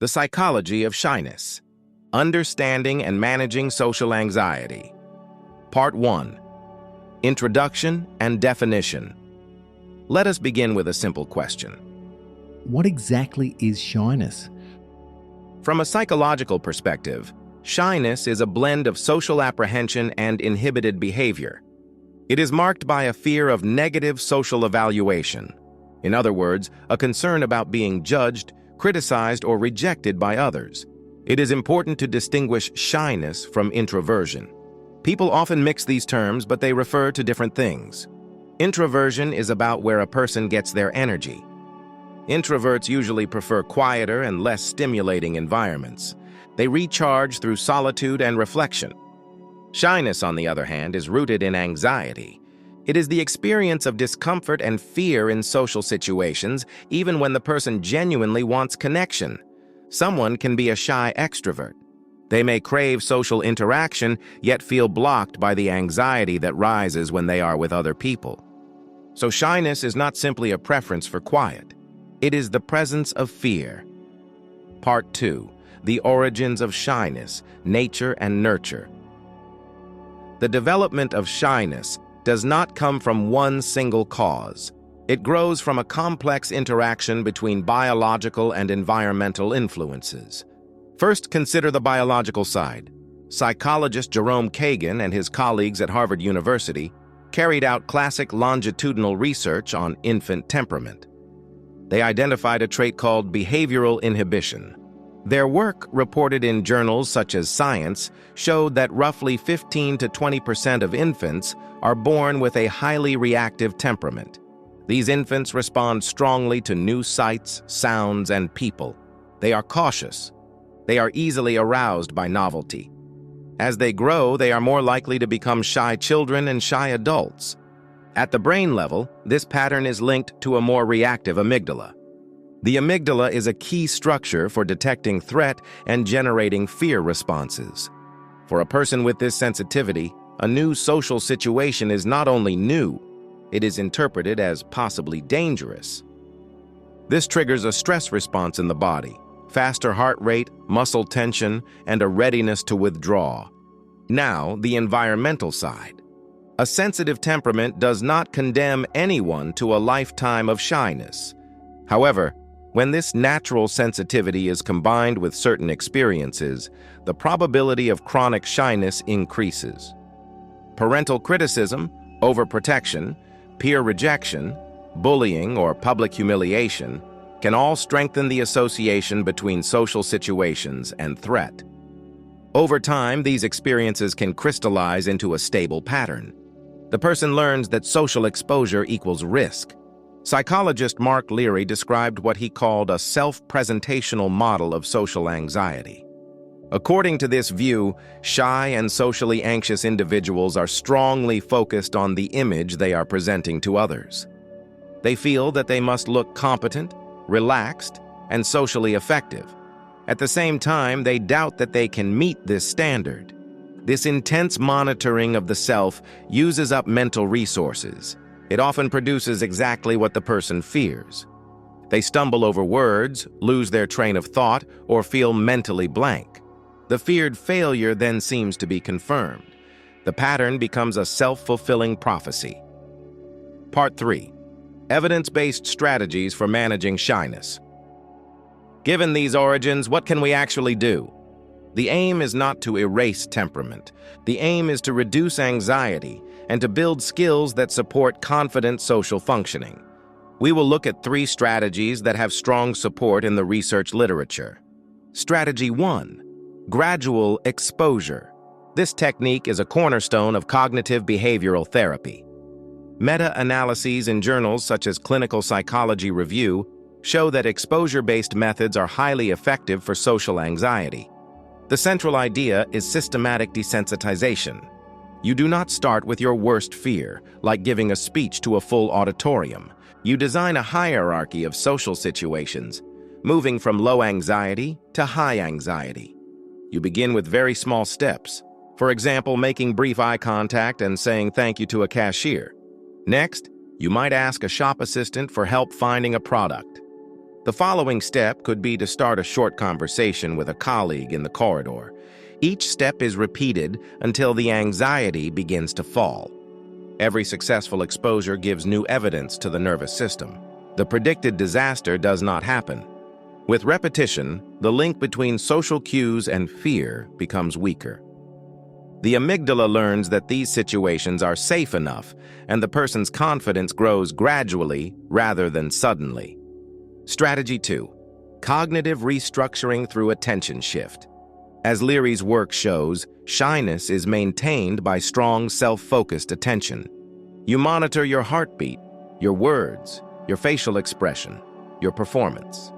The Psychology of Shyness. Understanding and Managing Social Anxiety. Part 1. Introduction and Definition. Let us begin with a simple question. What exactly is shyness? From a psychological perspective, shyness is a blend of social apprehension and inhibited behavior. It is marked by a fear of negative social evaluation. In other words, a concern about being judged, criticized, or rejected by others. It is important to distinguish shyness from introversion. People often mix these terms, but they refer to different things. Introversion is about where a person gets their energy. Introverts usually prefer quieter and less stimulating environments. They recharge through solitude and reflection. Shyness, on the other hand, is rooted in anxiety. It is the experience of discomfort and fear in social situations, even when the person genuinely wants connection. Someone can be a shy extrovert. They may crave social interaction, yet feel blocked by the anxiety that rises when they are with other people. So shyness is not simply a preference for quiet. It is the presence of fear. Part 2. The Origins of Shyness, Nature and Nurture. The development of shyness does not come from one single cause. It grows from a complex interaction between biological and environmental influences. First, consider the biological side. Psychologist Jerome Kagan and his colleagues at Harvard University carried out classic longitudinal research on infant temperament. They identified a trait called behavioral inhibition. Their work, reported in journals such as Science, showed that roughly 15 to 20% of infants are born with a highly reactive temperament. These infants respond strongly to new sights, sounds, and people. They are cautious. They are easily aroused by novelty. As they grow, they are more likely to become shy children and shy adults. At the brain level, this pattern is linked to a more reactive amygdala. The amygdala is a key structure for detecting threat and generating fear responses. For a person with this sensitivity, a new social situation is not only new, it is interpreted as possibly dangerous. This triggers a stress response in the body, faster heart rate, muscle tension, and a readiness to withdraw. Now, the environmental side. A sensitive temperament does not condemn anyone to a lifetime of shyness. However, when this natural sensitivity is combined with certain experiences, the probability of chronic shyness increases. Parental criticism, overprotection, peer rejection, bullying, or public humiliation can all strengthen the association between social situations and threat. Over time, these experiences can crystallize into a stable pattern. The person learns that social exposure equals risk. Psychologist Mark Leary described what he called a self-presentational model of social anxiety. According to this view, shy and socially anxious individuals are strongly focused on the image they are presenting to others. They feel that they must look competent, relaxed, and socially effective. At the same time, they doubt that they can meet this standard. This intense monitoring of the self uses up mental resources. It often produces exactly what the person fears. They stumble over words, lose their train of thought, or feel mentally blank. The feared failure then seems to be confirmed. The pattern becomes a self-fulfilling prophecy. Part 3. Evidence-based strategies for managing shyness. Given these origins, what can we actually do? The aim is not to erase temperament. The aim is to reduce anxiety and to build skills that support confident social functioning. We will look at 3 strategies that have strong support in the research literature. Strategy 1. Gradual exposure. This technique is a cornerstone of cognitive behavioral therapy. Meta-analyses in journals such as Clinical Psychology Review show that exposure-based methods are highly effective for social anxiety. The central idea is systematic desensitization. You do not start with your worst fear, like giving a speech to a full auditorium. You design a hierarchy of social situations, moving from low anxiety to high anxiety. You begin with very small steps. For example, making brief eye contact and saying thank you to a cashier. Next, you might ask a shop assistant for help finding a product. The following step could be to start a short conversation with a colleague in the corridor. Each step is repeated until the anxiety begins to fall. Every successful exposure gives new evidence to the nervous system. The predicted disaster does not happen. With repetition, the link between social cues and fear becomes weaker. The amygdala learns that these situations are safe enough, and the person's confidence grows gradually rather than suddenly. Strategy 2. Cognitive restructuring through attention shift. As Leary's work shows, shyness is maintained by strong self-focused attention. You monitor your heartbeat, your words, your facial expression, your performance.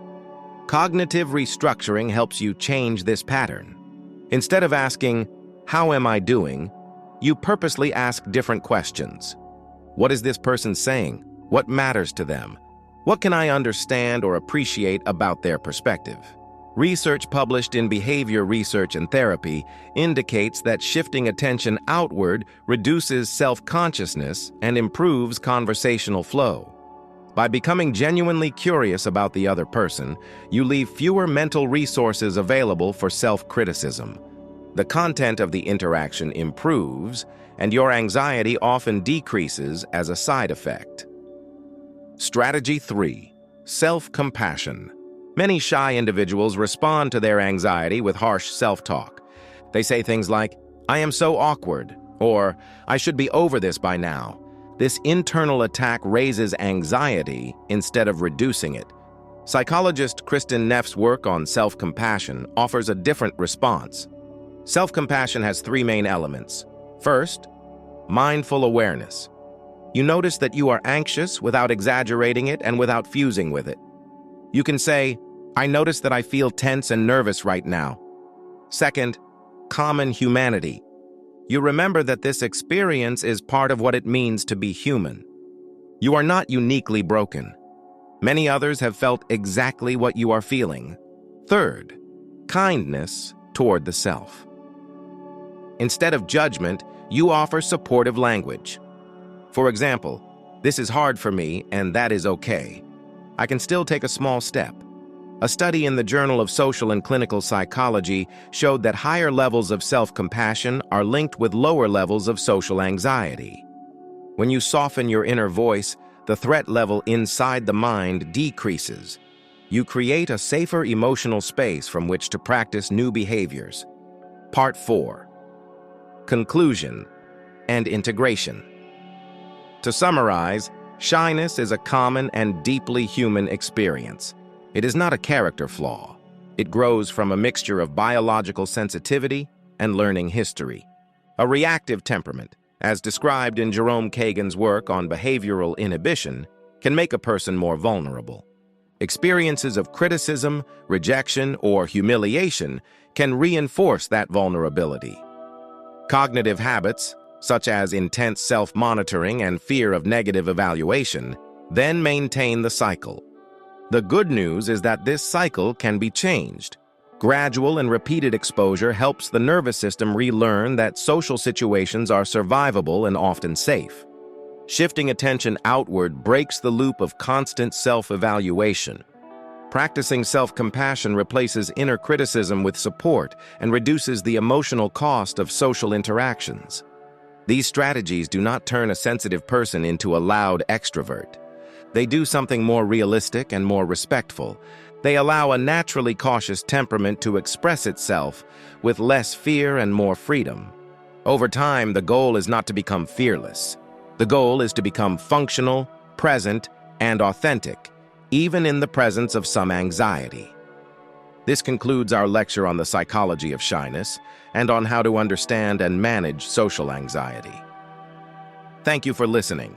Cognitive restructuring helps you change this pattern. Instead of asking, "How am I doing?" you purposely ask different questions. What is this person saying? What matters to them? What can I understand or appreciate about their perspective? Research published in Behavior Research and Therapy indicates that shifting attention outward reduces self-consciousness and improves conversational flow. By becoming genuinely curious about the other person, you leave fewer mental resources available for self-criticism. The content of the interaction improves, and your anxiety often decreases as a side effect. Strategy 3. Self-compassion. Many shy individuals respond to their anxiety with harsh self-talk. They say things like, "I am so awkward," or "I should be over this by now." This internal attack raises anxiety instead of reducing it. Psychologist Kristin Neff's work on self-compassion offers a different response. Self-compassion has 3 main elements. First, mindful awareness. You notice that you are anxious without exaggerating it and without fusing with it. You can say, "I notice that I feel tense and nervous right now." Second, common humanity. You remember that this experience is part of what it means to be human. You are not uniquely broken. Many others have felt exactly what you are feeling. Third, kindness toward the self. Instead of judgment, you offer supportive language. For example, "This is hard for me, and that is okay. I can still take a small step." A study in the Journal of Social and Clinical Psychology showed that higher levels of self-compassion are linked with lower levels of social anxiety. When you soften your inner voice, the threat level inside the mind decreases. You create a safer emotional space from which to practice new behaviors. Part 4. Conclusion and integration. To summarize, shyness is a common and deeply human experience. It is not a character flaw. It grows from a mixture of biological sensitivity and learning history. A reactive temperament, as described in Jerome Kagan's work on behavioral inhibition, can make a person more vulnerable. Experiences of criticism, rejection, or humiliation can reinforce that vulnerability. Cognitive habits, such as intense self-monitoring and fear of negative evaluation, then maintain the cycle. The good news is that this cycle can be changed. Gradual and repeated exposure helps the nervous system relearn that social situations are survivable and often safe. Shifting attention outward breaks the loop of constant self-evaluation. Practicing self-compassion replaces inner criticism with support and reduces the emotional cost of social interactions. These strategies do not turn a sensitive person into a loud extrovert. They do something more realistic and more respectful. They allow a naturally cautious temperament to express itself with less fear and more freedom. Over time, the goal is not to become fearless. The goal is to become functional, present, and authentic, even in the presence of some anxiety. This concludes our lecture on the psychology of shyness and on how to understand and manage social anxiety. Thank you for listening.